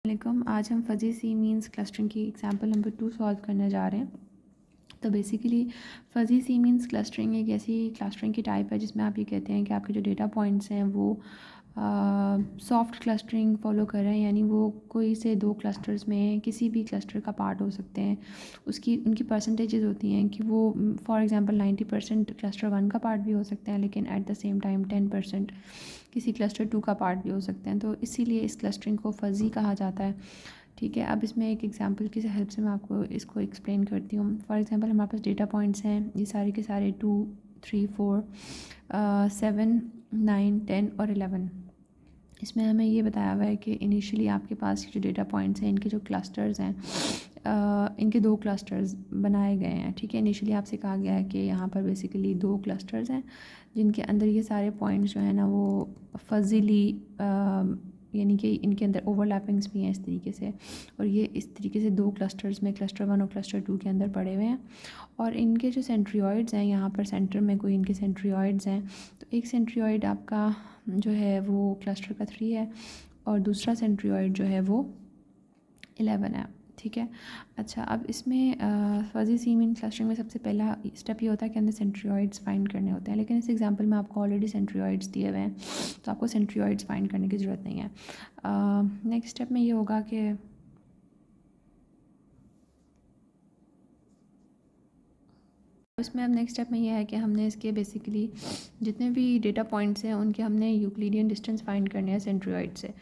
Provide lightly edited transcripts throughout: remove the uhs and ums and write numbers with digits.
वालेकुम। आज हम फजी सी मीन्स क्लस्टरिंग की एग्जांपल नंबर 2 सॉल्व करने जा रहे हैं। तो basically fuzzy C means clustering एक ऐसी क्लस्टरिंग की टाइप है जिसमें आप ये कहते हैं कि आपके जो डेटा पॉइंट्स हैं वो सॉफ्ट क्लस्टरिंग फॉलो कर रहे हैं, यानी वो कोई से दो क्लस्टर्स में किसी भी क्लस्टर का पार्ट हो सकते हैं। उसकी उनकी परसेंटेजेस होती हैं कि वो फॉर एग्जांपल 90% क्लस्टर 1 का पार्ट भी हो सकते हैं, लेकिन एट द सेम टाइम 10% किसी क्लस्टर 2 का पार्ट भी हो सकते हैं। तो इसीलिए इस क्लस्टरिंग को फजी कहा जाता है। ठीक है, अब इसमें एक एग्जांपल की हेल्प से मैं आपको इसको एक्सप्लेन करती हूँ। फॉर एग्जांपल हमारे पास डेटा पॉइंट्स हैं, ये सारे के सारे 2, 3, 4, 7, 9, 10 और 11। इसमें हमें ये बताया हुआ है कि इनिशियली आपके पास जो डेटा पॉइंट्स हैं इनके जो क्लस्टर्स हैं, इनके दो क्लस्टर्स बनाए गए हैं। ठीक है, इनिशियली आपसे कहा गया है कि यहाँ पर बेसिकली दो क्लस्टर्स हैं जिनके अंदर ये सारे पॉइंट्स जो है ना वो फजीली यानी कि इनके अंदर ओवरलैपिंग्स भी हैं इस तरीके से, और ये इस तरीके से दो क्लस्टर्स में क्लस्टर 1 और क्लस्टर 2 के अंदर पड़े हुए हैं। और इनके जो सेंट्रियोइड्स हैं, यहाँ पर सेंटर में कोई इनके सेंट्रियोइड्स हैं, तो एक सेंट्रियोइड आपका जो है वो क्लस्टर का 3 है और दूसरा सेंट्रियोइड जो है वो 11 है। ठीक है, अच्छा अब इसमें फजी सी मीन क्लस्टरिंग में सबसे पहला स्टेप ये होता है कि अंदर सेंट्रियोइड्स फाइंड करने होते हैं, लेकिन इस एग्जांपल में आपको ऑलरेडी सेंट्रियोइड्स दिए हुए हैं तो आपको सेंट्रियोइड्स फाइंड करने की ज़रूरत नहीं है। नेक्स्ट स्टेप में ये होगा कि इसमें अब नेक्स्ट स्टेप में ये है कि हमने इसके बेसिकली जितने भी डेटा पॉइंट्स हैं उनके हमने यूक्लिडियन डिस्टेंस फाइंड करने हैं सेंट्रियोइड से।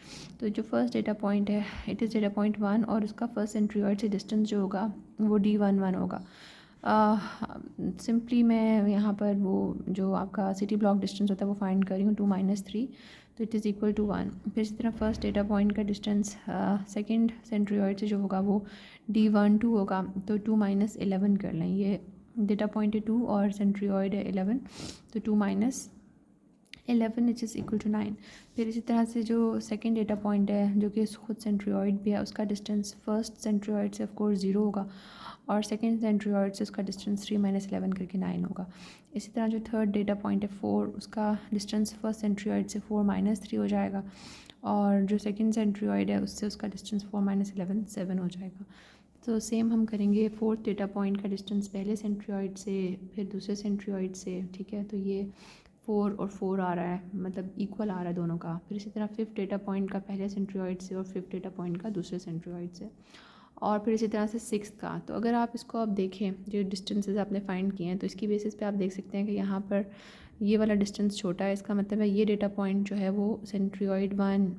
तो जो फर्स्ट डेटा पॉइंट है इट इज़ डेटा पॉइंट 1 और उसका फर्स्ट सेंट्रियोइड से डिस्टेंस जो होगा वो D11 होगा। सिंपली मैं यहाँ पर वो जो आपका सिटी ब्लॉक डिस्टेंस होता है वो फाइंड कर रही हूँ 2 - 3, तो इट इज़ इक्वल टू 1। फिर इसी तरह फर्स्ट डेटा पॉइंट का डिस्टेंस सेकेंड सेंट्रियोइड से जो होगा वो D12 होगा, तो 2 - 11 कर लें। ये डेटा पॉइंट है 2 और सेंट्रियोइड है 11, तो 2 - 11 इच इज़ इक्वल टू 9। फिर इसी तरह से जो सेकंड डेटा पॉइंट है जो कि खुद सेंट्रियोइड भी है, उसका डिस्टेंस फर्स्ट सेंट्रियोइड से ऑफ कोर्स 0 होगा और सेकंड सेंट्रियोइड से उसका डिस्टेंस 3 - 11 करके 9 होगा। इसी तरह जो थर्ड डेटा पॉइंट है 4, उसका डिस्टेंस फर्स्ट सेंट्रियोइड से 4 - 3 हो जाएगा और जो सेकंड सेंट्रियोइड है उससे उसका डिस्टेंस 4 - 11 7 हो जाएगा। तो सेम हम करेंगे फोर्थ डेटा पॉइंट का डिस्टेंस पहले सेंट्रियोइड से फिर दूसरे सेंट्रियोइड से। ठीक है, तो ये 4 और 4 आ रहा है, मतलब इक्वल आ रहा है दोनों का। फिर इसी तरह फिफ्थ डेटा पॉइंट का पहले सेंट्रियोइड से और फिफ्थ डेटा पॉइंट का दूसरे सेंट्रियोइड से, और फिर इसी तरह से सिक्स्थ का। तो अगर आप इसको आप देखें जो डिस्टेंसेस आपने फाइंड किए हैं तो इसकी बेसिस पे आप देख सकते हैं कि यहाँ पर ये वाला डिस्टेंस छोटा है, इसका मतलब है ये डेटा पॉइंट जो है वो सेंट्रियोइड 1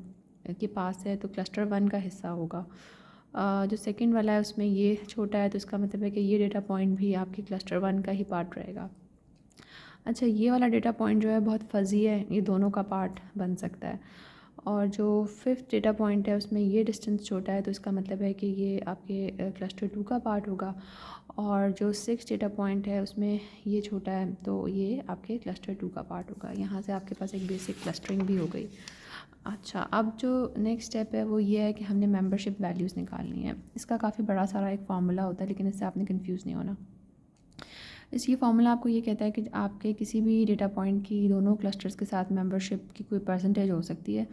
के पास है तो क्लस्टर 1 का हिस्सा होगा। जो सेकंड वाला है उसमें ये छोटा है तो इसका मतलब है कि ये डेटा पॉइंट भी आपके क्लस्टर 1 का ही पार्ट रहेगा। अच्छा, ये वाला डेटा पॉइंट जो है बहुत फजी है, ये दोनों का पार्ट बन सकता है। और जो फिफ्थ डेटा पॉइंट है उसमें ये डिस्टेंस छोटा है तो इसका मतलब है कि ये आपके क्लस्टर 2 का पार्ट होगा। और जो सिक्स डेटा पॉइंट है उसमें ये छोटा है तो ये आपके क्लस्टर 2 का पार्ट होगा। यहाँ से आपके पास एक बेसिक क्लस्टरिंग भी हो गई। अच्छा, अब जो नेक्स्ट स्टेप है वो ये है कि हमने मेंबरशिप वैल्यूज़ निकालनी है। इसका काफ़ी बड़ा सारा एक फार्मूला होता है, लेकिन इससे आपने कंफ्यूज नहीं होना। ये फार्मूला आपको ये कहता है कि आपके किसी भी डेटा पॉइंट की दोनों क्लस्टर्स के साथ मेंबरशिप की कोई परसेंटेज हो सकती है,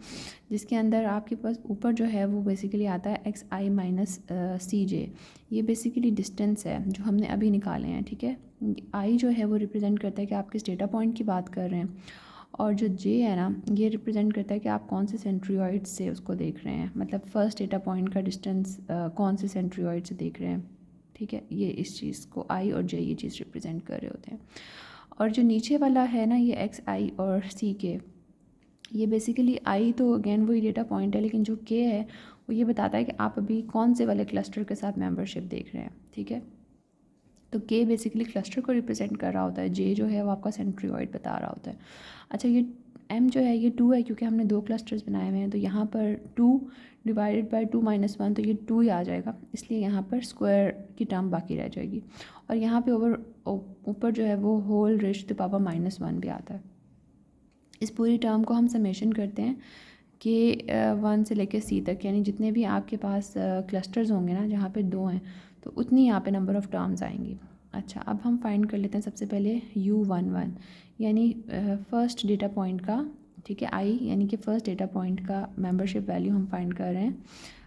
जिसके अंदर आपके पास ऊपर जो है वो बेसिकली आता है xi - cj। ये बेसिकली डिस्टेंस है जो हमने अभी निकाले हैं। ठीक है, आई जो है वो रिप्रेजेंट करता है कि आप किस डेटा पॉइंट की बात कर रहे हैं, और जो जे है ना ये रिप्रेजेंट करता है कि आप कौन से सेंट्रियोइड से उसको देख रहे हैं, मतलब फर्स्ट डेटा पॉइंट का डिस्टेंस कौन से सेंट्रियोइड से देख रहे हैं। ठीक है, ये इस चीज़ को आई और जे ये चीज़ रिप्रेजेंट कर रहे होते हैं। और जो नीचे वाला है ना ये एक्स आई और सी के, ये बेसिकली आई तो अगेन वही डेटा पॉइंट है, लेकिन जो के है वो ये बताता है कि आप अभी कौन से वाले क्लस्टर के साथ मेंबरशिप देख रहे हैं। ठीक है, तो के बेसिकली क्लस्टर को रिप्रेजेंट कर रहा होता है, जे जो है वो आपका सेंट्रियोइड बता रहा होता है। अच्छा, ये एम जो है ये 2 है क्योंकि हमने दो क्लस्टर्स बनाए हुए हैं, तो यहाँ पर 2 डिवाइडेड बाय 2 - 1 तो ये 2 ही आ जाएगा, इसलिए यहाँ पर स्क्वायर की टर्म बाकी रह जाएगी। और यहाँ पे ऊपर जो है वो whole raise to the power -1 भी आता है। इस पूरी टर्म को हम समेशन करते हैं कि 1 से लेकर सी तक, यानी जितने भी आपके पास क्लस्टर्स होंगे ना जहाँ पे 2 हैं तो उतनी यहाँ पे नंबर ऑफ़ टर्म्स आएंगी। अच्छा, अब हम फाइंड कर लेते हैं सबसे पहले U11 यानी फर्स्ट डेटा पॉइंट का। ठीक है, आई यानी कि फ़र्स्ट डेटा पॉइंट का मेंबरशिप वैल्यू हम फाइंड कर रहे हैं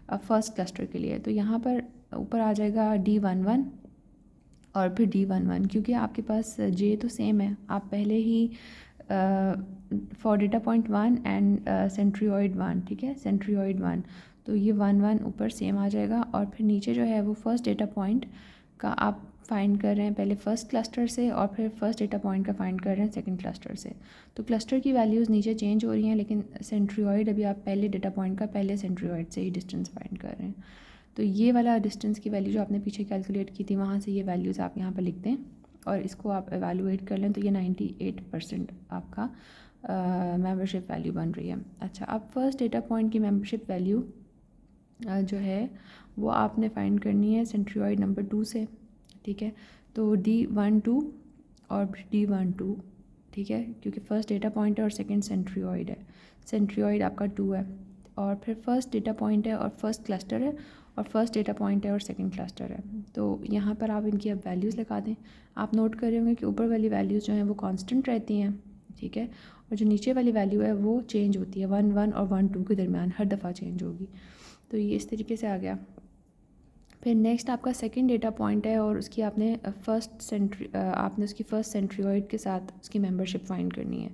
फर्स्ट क्लस्टर के लिए। तो यहाँ पर ऊपर आ जाएगा D11 और फिर D11, क्योंकि आपके पास J तो सेम है, आप पहले ही फॉर डेटा पॉइंट 1 एंड सेंट्रियोइड 1, ठीक है, सेंट्रियोइड 1, तो ये 1 ऊपर सेम आ जाएगा। और फिर नीचे जो है वो फर्स्ट डेटा पॉइंट का आप फाइंड कर रहे हैं पहले फर्स्ट क्लस्टर से, और फिर फर्स्ट डेटा पॉइंट का फाइंड कर रहे हैं सेकंड क्लस्टर से। तो क्लस्टर की वैल्यूज़ नीचे चेंज हो रही हैं, लेकिन सेंट्रियोइड अभी आप पहले डेटा पॉइंट का पहले सेंट्रियोइड से ही डिस्टेंस फाइंड कर रहे हैं। तो ये वाला डिस्टेंस की वैल्यू जो आपने पीछे कैलकुलेट की थी, वहाँ से ये वैल्यूज़ आप यहाँ पर लिख दें और इसको आप एवेलुएट कर लें, तो ये 98% आपका मेंबरशिप वैल्यू बन रही है। अच्छा, अब फर्स्ट डेटा पॉइंट की मेंबरशिप वैल्यू जो है वो आपने फाइंड करनी है सेंट्रियोइड नंबर 2 से, ठीक है। तो D12 और D12, ठीक है, क्योंकि फर्स्ट डेटा पॉइंट है और सेकंड सेंट्रियोइड है, सेंट्रियोइड आपका 2 है, और फिर फर्स्ट डेटा पॉइंट है और फर्स्ट क्लस्टर है, और फर्स्ट डेटा पॉइंट है और सेकंड क्लस्टर है। तो यहाँ पर आप इनकी अब वैल्यूज़ लगा दें। आप नोट कर रहे होंगे कि ऊपर वाली वैल्यूज़ जो हैं वो कांस्टेंट रहती हैं, ठीक है, और जो नीचे वाली वैल्यू है वो चेंज होती है, 1 और 1 के दरमियान हर दफ़ा चेंज होगी। तो ये इस तरीके से आ गया। फिर नेक्स्ट आपका सेकंड डेटा पॉइंट है और उसकी आपने आपने उसकी फर्स्ट सेंट्रियोइड के साथ उसकी मेंबरशिप फाइंड करनी है।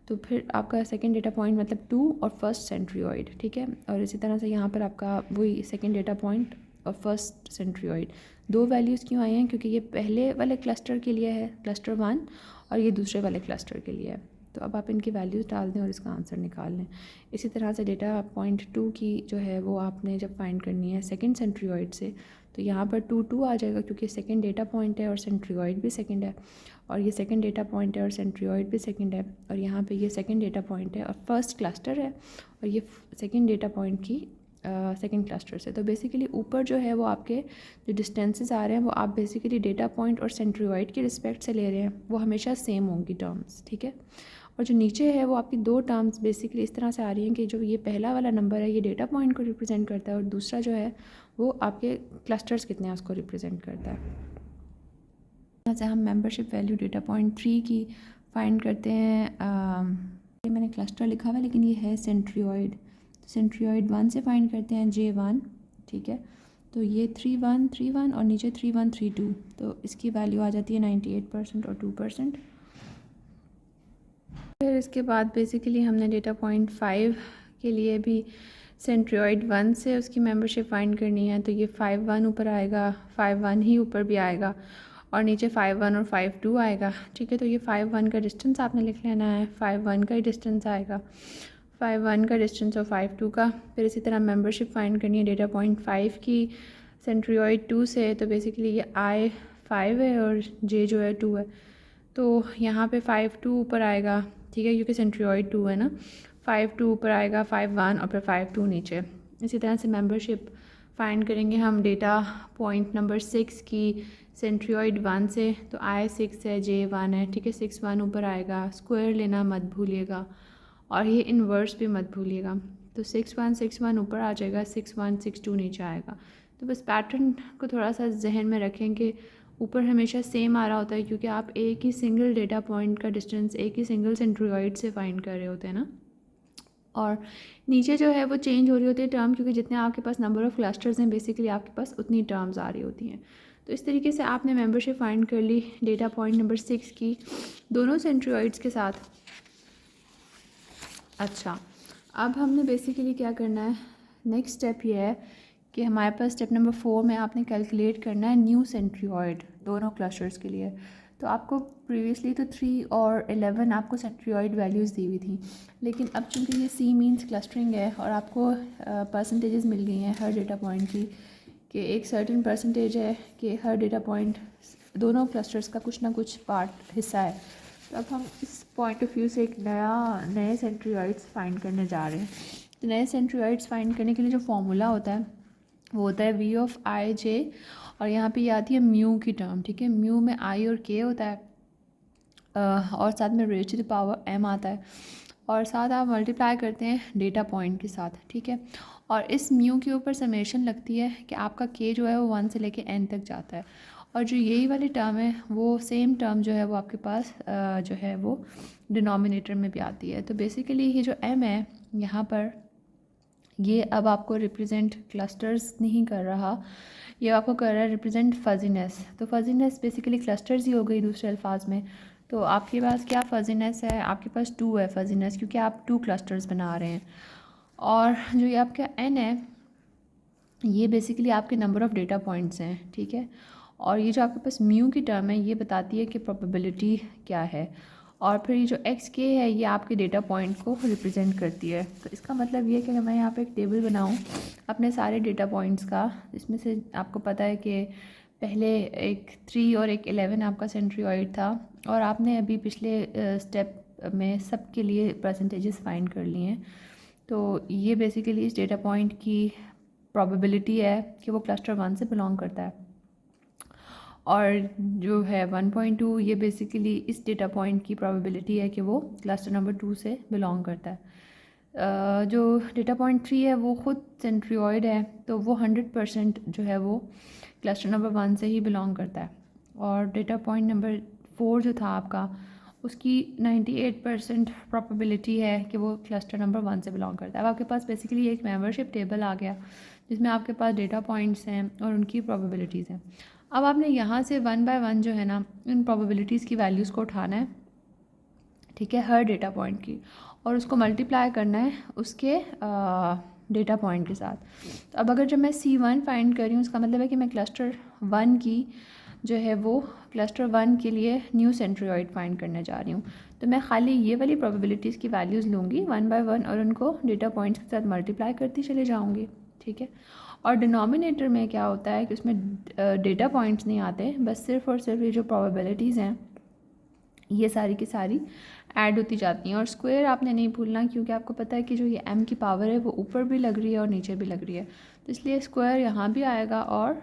तो फिर आपका सेकंड डेटा पॉइंट मतलब 2 और फर्स्ट सेंट्रियोइड, ठीक है। और इसी तरह से यहाँ पर आपका वही सेकंड डेटा पॉइंट और फर्स्ट सेंट्रियोइड। दो वैल्यूज़ क्यों आई हैं, क्योंकि ये पहले वाले क्लस्टर के लिए है, क्लस्टर 1, और ये दूसरे वाले क्लस्टर के लिए है। तो अब आप इनकी वैल्यूज़ डाल दें और इसका आंसर निकाल लें। इसी तरह से डेटा पॉइंट 2 की जो है वो आपने जब फाइंड करनी है सेकंड सेंट्रियोइड से, तो यहाँ पर 2 आ जाएगा, क्योंकि सेकंड डेटा पॉइंट है और सेंट्रियोइड भी सेकंड है, और ये सेकंड डेटा पॉइंट है और सेंट्रियोइड भी सेकंड है, और यहाँ पे ये सेकंड डेटा पॉइंट है और फर्स्ट क्लस्टर है, और ये सेकंड डेटा पॉइंट की सेकंड क्लस्टर से। तो बेसिकली ऊपर जो है वो आपके जो डिस्टेंसेस आ रहे हैं वो आप बेसिकली डेटा पॉइंट और सेंट्रियोइड की रिस्पेक्ट से ले रहे हैं, वो हमेशा सेम होंगी टर्म्स, ठीक है। और जो नीचे है वो आपकी दो टर्म्स बेसिकली इस तरह से आ रही हैं कि जो ये पहला वाला नंबर है ये डेटा पॉइंट को रिप्रेजेंट करता है, और दूसरा जो है वो आपके क्लस्टर्स कितने हैं उसको रिप्रेजेंट करता है। यहाँ से हम मेंबरशिप वैल्यू डेटा पॉइंट 3 की फाइंड करते हैं। मैंने क्लस्टर लिखा हुआ है लेकिन ये है सेंट्रियोइड, सेंट्रियोइड 1 से फाइंड करते हैं J1, ठीक है। तो ये 3 1 और नीचे 3 1 3 2, तो इसकी वैल्यू आ जाती है 98% और 2%। फिर इसके बाद बेसिकली हमने डेटा पॉइंट 5 के लिए भी सेंट्रियोइड 1 से उसकी मेंबरशिप फाइंड करनी है। तो ये 5 1 ऊपर आएगा, 5 1 ही ऊपर भी आएगा, और नीचे 5 1 और 5 2 आएगा, ठीक है। तो ये 5 1 का डिस्टेंस आपने लिख लेना है, 5 1 का ही डिस्टेंस आएगा, 5 1 का डिस्टेंस और 5 2 का। फिर इसी तरह मेंबरशिप फाइंड करनी है डेटा पॉइंट 5 की सेंट्रियोइड 2 से। तो बेसिकली ये I 5 है और J जो है 2 है, तो यहाँ पे 5 2 ऊपर आएगा, ठीक है, क्योंकि सेंट्रियोइड 2 है ना। 5 2 ऊपर आएगा, 5 1 और फिर 5 2 नीचे। इसी तरह से मेंबरशिप फाइंड करेंगे हम डेटा पॉइंट नंबर 6 की सेंट्रियोइड 1 से। तो I 6 है, J 1 है, ठीक है, 6 1 ऊपर आएगा, स्क्वायर लेना मत भूलिएगा, और ये इन्वर्स भी मत भूलिएगा। तो 6 1 ऊपर आ जाएगा, 6 1 6 2 नीचे आएगा। तो बस पैटर्न को थोड़ा सा जहन में रखें कि ऊपर हमेशा सेम आ रहा होता है, क्योंकि आप एक ही सिंगल डेटा पॉइंट का डिस्टेंस एक ही सिंगल सेंट्रियोइड से फाइंड कर रहे होते हैं ना, और नीचे जो है वो चेंज हो रही होती है टर्म, क्योंकि जितने आपके पास नंबर ऑफ़ क्लस्टर्स हैं बेसिकली आपके पास उतनी टर्म्स आ रही होती हैं। तो इस तरीके से आपने मेंबरशिप फाइंड कर ली डेटा पॉइंट नंबर 6 की दोनों सेंट्रियोइड्स के साथ। अच्छा, अब हमने बेसिकली क्या करना है, नेक्स्ट स्टेप ये है कि हमारे पास स्टेप नंबर 4 में आपने कैलकुलेट करना है न्यू सेंट्रियोइड दोनों क्लस्टर्स के लिए। तो आपको प्रीवियसली तो 3 और 11 आपको सेंट्रियोइड वैल्यूज़ दी हुई थी, लेकिन अब चूँकि ये C मीन्स क्लस्टरिंग है और आपको परसेंटेजेस मिल गई हैं हर डेटा पॉइंट की, कि एक सर्टेन परसेंटेज है कि हर डेटा पॉइंट दोनों क्लस्टर्स का कुछ ना कुछ पार्ट हिस्सा है। तो अब हम इस पॉइंट ऑफ व्यू से एक नए सेंट्रियोइड्स फाइंड करने जा रहे हैं। तो नए सेंट्रियोइड्स फाइंड करने के लिए जो फॉर्मूला होता है वो होता है V of I J, और यहाँ पे ये आती है म्यू की टर्म, ठीक है। म्यू में I और K होता है, और साथ में raise to the power M आता है, और साथ आप मल्टीप्लाई करते हैं डेटा पॉइंट के साथ, ठीक है। और इस म्यू के ऊपर समेशन लगती है कि आपका K जो है वो 1 से लेके N तक जाता है, और जो यही वाली टर्म है वो सेम टर्म जो है वो आपके पास जो है वो डिनोमिनेटर में भी आती है। तो बेसिकली ये जो M है यहाँ पर, ये अब आपको रिप्रेजेंट क्लस्टर्स नहीं कर रहा, ये आपको कर रहा है रिप्रेजेंट फजीनेस। तो फजीनेस बेसिकली क्लस्टर्स ही हो गई दूसरे अल्फाज में। तो आपके पास क्या फजीनेस है, आपके पास 2 है फजीनेस, क्योंकि आप 2 क्लस्टर्स बना रहे हैं। और जो ये आपका n है, ये बेसिकली आपके नंबर ऑफ़ डेटा पॉइंट्स हैं, ठीक है। और ये जो आपके पास म्यू की टर्म है, ये बताती है कि प्रोबेबिलिटी क्या है। और फिर ये जो एक्स के है, ये आपके डेटा पॉइंट को रिप्रेजेंट करती है। तो इसका मतलब ये है कि अगर मैं यहाँ पे एक टेबल बनाऊँ अपने सारे डेटा पॉइंट्स का, इसमें से आपको पता है कि पहले एक 3 और एक 11 आपका सेंट्रियोइड था, और आपने अभी पिछले स्टेप में सब के लिए परसेंटेजेस फाइंड कर लिए हैं। तो ये बेसिकली इस डेटा पॉइंट की प्रोबेबिलिटी है कि वो क्लस्टर 1 से बिलोंग करता है। और जो है 1.2, ये बेसिकली इस डेटा पॉइंट की प्रोबेबिलिटी है कि वो क्लस्टर नंबर 2 से बिलोंग करता है। जो डेटा पॉइंट 3 है वो ख़ुद सेंट्रियोइड है, तो वो 100% जो है वो क्लस्टर नंबर 1 से ही बिलोंग करता है। और डेटा पॉइंट नंबर 4 जो था आपका, उसकी 98% प्रोबेबिलिटी है कि वो क्लस्टर नंबर 1 से बिलोंग करता है। अब आपके पास बेसिकली एक मेंबरशिप टेबल आ गया जिसमें आपके पास डेटा पॉइंट्स हैं और उनकी प्रोबेबिलिटीज़ हैं। अब आपने यहाँ से 1 बाय 1 जो है ना, इन प्रोबेबिलिटीज़ की वैल्यूज़ को उठाना है, ठीक है, हर डेटा पॉइंट की, और उसको मल्टीप्लाई करना है उसके डेटा पॉइंट के साथ। तो अब अगर जब मैं C1 फाइंड कर रही हूँ, उसका मतलब है कि मैं क्लस्टर 1 की जो है वो क्लस्टर 1 के लिए न्यू सेंट्रियोइड फाइंड करने जा रही हूँ। तो मैं खाली ये वाली प्रोबेबिलिटीज़ की वैल्यूज़ लूँगी 1 बाय 1 और उनको डेटा पॉइंट्स के साथ मल्टीप्लाई करती चले जाऊँगी, ठीक है। और डिनोमिनेटर में क्या होता है कि उसमें डेटा पॉइंट्स नहीं आते, बस सिर्फ़ और सिर्फ ये जो प्रोबेबिलिटीज़ हैं ये सारी की सारी ऐड होती जाती हैं। और स्क्वायर आपने नहीं भूलना, क्योंकि आपको पता है कि जो ये m की पावर है वो ऊपर भी लग रही है और नीचे भी लग रही है, तो इसलिए स्क्वायर यहाँ भी आएगा और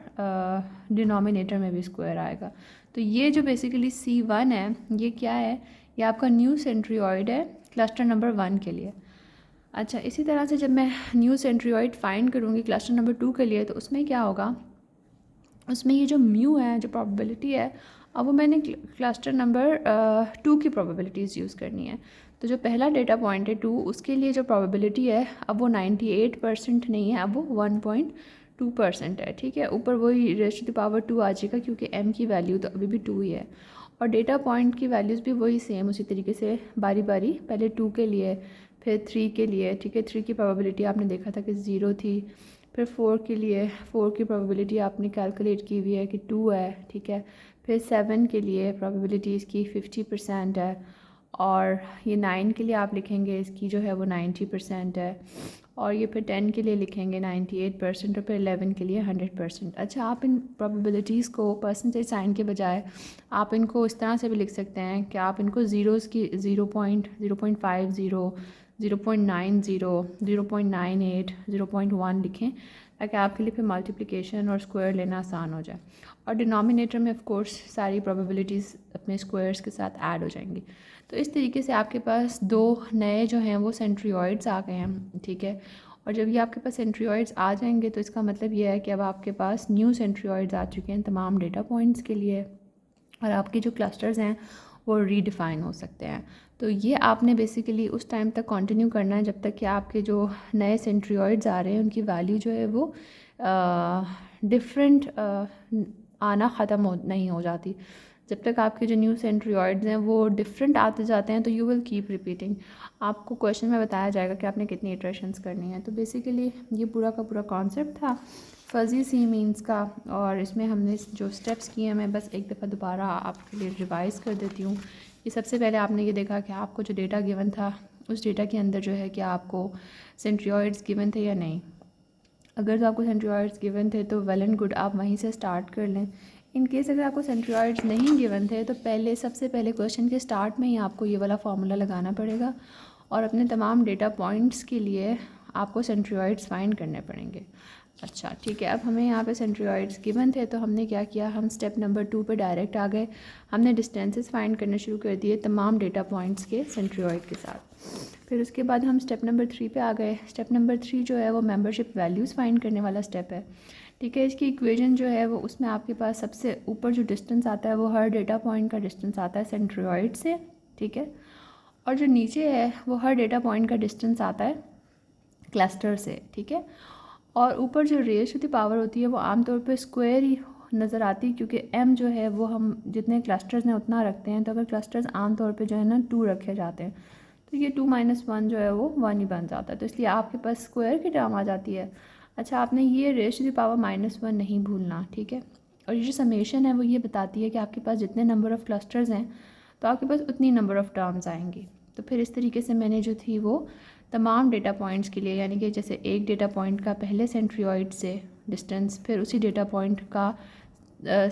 डिनोमिनेटर में भी स्क्वायर आएगा। तो ये जो बेसिकली C1 है, ये क्या है, ये आपका न्यू सेंट्रियोइड है क्लस्टर नंबर 1 के लिए। अच्छा, इसी तरह से जब मैं न्यू सेंट्रियोइड फाइंड करूँगी क्लस्टर नंबर 2 के लिए, तो उसमें क्या होगा, उसमें ये जो म्यू है, जो प्रोबेबिलिटी है, अब वो मैंने क्लस्टर नंबर 2 की प्रोबेबिलिटीज़ यूज़ करनी है। तो जो पहला डेटा पॉइंट है 2, उसके लिए जो प्रोबेबिलिटी है अब वो 98% नहीं है, अब वो 1.2% है, ठीक है। ऊपर वही रेज़ टू द पावर 2 आ जाएगा, क्योंकि m की वैल्यू तो अभी भी 2 ही है। और डेटा पॉइंट की वैल्यूज़ भी वही सेम उसी तरीके से बारी बारी, पहले 2 के लिए, फिर 3 के लिए, ठीक है। 3 की प्रोबेबिलिटी आपने देखा था कि 0 थी। फिर 4 के लिए 4 की प्रोबेबिलिटी आपने कैलकुलेट की हुई है कि 2 है, ठीक है। फिर 7 के लिए प्रोबेबिलिटी इसकी 50% है, और ये 9 के लिए आप लिखेंगे इसकी जो है वो 90% है, और ये फिर 10 के लिए लिखेंगे 98%, और फिर 11 के लिए 100%। अच्छा, आप इन प्रोबेबिलिटीज़ को परसेंटेज साइन के बजाय आप इनको इस तरह से भी लिख सकते हैं कि आप इनको ज़ीरोज़ की 0.50, 0.90, 0.98, 0.1 लिखें, ताकि आपके लिए फिर मल्टीप्लिकेशन और स्क्वायर लेना आसान हो जाए। और डिनोमिनेटर में ऑफ कोर्स सारी प्रोबेबिलिटीज़ अपने स्क्वायर्स के साथ ऐड हो जाएंगी। तो इस तरीके से आपके पास 2 नए जो हैं वो सेंट्रियोइड्स आ गए हैं, ठीक है। और जब ये आपके पास सेंट्रियोइड्स आ जाएंगे, तो इसका मतलब ये है कि अब आपके पास न्यू सेंट्रियोइड्स आ चुके हैं तमाम डेटा पॉइंट्स के लिए, और आपके जो क्लस्टर्स हैं वो रीडिफ़ाइन हो सकते हैं। तो ये आपने बेसिकली उस टाइम तक कंटिन्यू करना है जब तक कि आपके जो नए सेंट्रियोइड्स आ रहे हैं उनकी वैल्यू जो है वो डिफरेंट आना ख़त्म नहीं हो जाती। जब तक आपके जो न्यू सेंट्रियोइड्स हैं वो डिफरेंट आते जाते हैं, तो यू विल कीप रिपीटिंग। आपको क्वेश्चन में बताया जाएगा कि आपने कितनी इटरेशंस करनी है। तो बेसिकली ये पूरा का पूरा कॉन्सेप्ट था फ़ज़ी सी मीन्स का, और इसमें हमने जो स्टेप्स किए हैं मैं बस एक दफ़ा दोबारा आपके लिए रिवाइज़ कर देती हूँ। कि सबसे पहले आपने ये देखा कि आपको जो डेटा गिवन था उस डेटा के अंदर जो है कि आपको सेंट्रियोइड्स गिवन थे या नहीं। अगर तो आपको सेंट्रियोइड्स गिवन थे तो वेल एंड गुड, आप वहीं से स्टार्ट कर लें। इन केस अगर आपको सेंट्रियोइड्स नहीं गिवन थे तो सबसे पहले क्वेश्चन के स्टार्ट में ही आपको ये वाला फार्मूला लगाना पड़ेगा, और अपने तमाम डेटा पॉइंट्स के लिए आपको सेंट्रियोइड्स फाइंड करने पड़ेंगे। अच्छा, ठीक है। अब हमें यहाँ पे सेंट्रियोइड्स गिवन थे, तो हमने क्या किया, हम स्टेप नंबर 2 पे डायरेक्ट आ गए। हमने डिस्टेंसेस फाइंड करने शुरू कर दिए तमाम डेटा पॉइंट्स के सेंट्रियोइड के साथ। फिर उसके बाद हम स्टेप नंबर 3 पे आ गए। स्टेप नंबर 3 जो है वो मेंबरशिप वैल्यूज़ फाइंड करने वाला स्टेप है, ठीक है। इसकी इक्वेशन जो है वो, उसमें आपके पास सबसे ऊपर जो डिस्टेंस आता है वो हर डेटा पॉइंट का डिस्टेंस आता है सेंट्रियोइड से, ठीक है। और जो नीचे है वो हर डेटा पॉइंट का डिस्टेंस आता है क्लस्टर से, ठीक है। और ऊपर जो रेज़ टू द पावर होती है वो आमतौर पे स्क्वायर ही नज़र आती है, क्योंकि m जो है वो हम जितने क्लस्टर्स हैं उतना रखते हैं। तो अगर क्लस्टर्स आमतौर पे जो है ना 2 रखे जाते हैं, तो ये 2 - 1 जो है वो 1 ही बन जाता है, तो इसलिए आपके पास स्क्वायर की टर्म आ जाती है। अच्छा, आपने ये रेज़ टू द पावर -1 नहीं भूलना, ठीक है। और ये जो समेशन है वो ये बताती है कि आपके पास जितने नंबर ऑफ़ क्लस्टर्स हैं तो आपके पास उतनी नंबर ऑफ़ टर्म्स आएंगी। तो फिर इस तरीके से मैंने जो थी वो तमाम डेटा पॉइंट्स के लिए, यानी कि जैसे एक डेटा पॉइंट का पहले सेंट्रियोइड से डिस्टेंस, फिर उसी डेटा पॉइंट का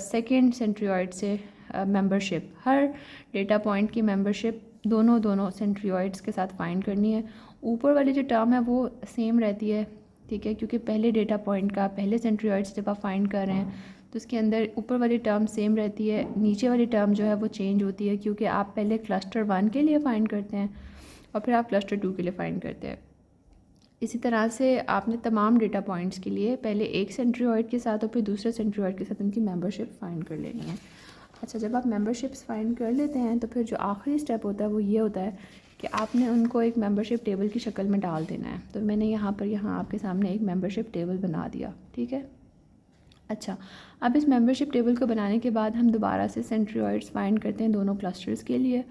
सेकेंड सेंट्रियोइड से मेंबरशिप, हर डेटा पॉइंट की मेंबरशिप दोनों सेंट्रियोइड्स के साथ फाइंड करनी है। ऊपर वाली जो टर्म है वो सेम रहती है, ठीक है, क्योंकि पहले डेटा पॉइंट का पहले सेंट्रियोइड्स जब आप फाइंड कर रहे हैं तो उसके अंदर ऊपर वाली टर्म सेम रहती है, नीचे वाली टर्म जो है वो चेंज होती है, क्योंकि आप पहले क्लस्टर 1 के लिए फाइंड करते हैं और फिर आप क्लस्टर 2 के लिए फाइंड करते हैं। इसी तरह से आपने तमाम डेटा पॉइंट्स के लिए पहले एक सेंट्रियोइड के साथ और फिर दूसरे सेंट्रियोइड के साथ उनकी मेंबरशिप फाइंड कर लेनी है। अच्छा, जब आप मेंबरशिप्स फाइंड कर लेते हैं तो फिर जो आखिरी स्टेप होता है वो ये होता है कि आपने उनको एक मेंबरशिप टेबल की शक्ल में डाल देना है। तो मैंने यहाँ आपके सामने एक मेंबरशिप टेबल बना दिया, ठीक है। अच्छा, अब इस मेंबरशिप टेबल को बनाने के बाद हम दोबारा से सेंट्रियोइड्स फाइंड करते हैं दोनों क्लस्टर्स के लिए।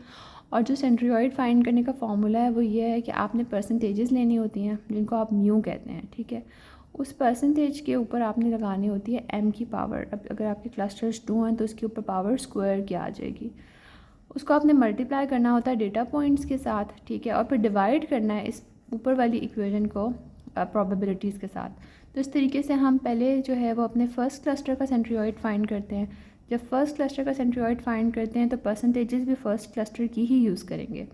और जो सेंट्रियोइड फाइंड करने का फॉर्मूला है वो ये है कि आपने परसेंटेजेस लेनी होती हैं जिनको आप म्यू कहते हैं, ठीक है। उस परसेंटेज के ऊपर आपने लगानी होती है m की पावर। अब अगर आपके क्लस्टर्स 2 हैं तो उसके ऊपर पावर स्क्वायर की आ जाएगी। उसको आपने मल्टीप्लाई करना होता है डेटा पॉइंट्स के साथ, ठीक है, और फिर डिवाइड करना है इस ऊपर वाली इक्वेशन को प्रोबेबिलिटीज़ के साथ। तो इस तरीके से हम पहले जो है वो अपने फर्स्ट क्लस्टर का सेंट्रियोइड फाइंड करते हैं। जब फर्स्ट क्लस्टर का सेंट्रियोइड फाइंड करते हैं तो परसेंटेजेस भी फर्स्ट क्लस्टर की ही यूज़ करेंगे,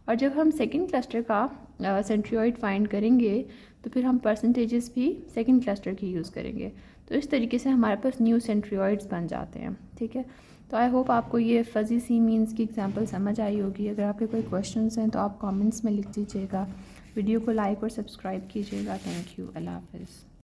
और जब हम सेकंड क्लस्टर का सेंट्रियोइड फाइंड करेंगे तो फिर हम परसेंटेजेस भी सेकंड क्लस्टर की यूज़ करेंगे। तो इस तरीके से हमारे पास न्यू सेंट्रियोइड्स बन जाते हैं, ठीक है। तो आई होप आपको ये फजी सी मीन्स की एग्जांपल समझ आई होगी। अगर आपके कोई क्वेश्चंस हैं तो आप कमेंट्स में लिख दीजिएगा। वीडियो को लाइक और सब्सक्राइब कीजिएगा। Thank you. अल्लाह हाफ़िज़।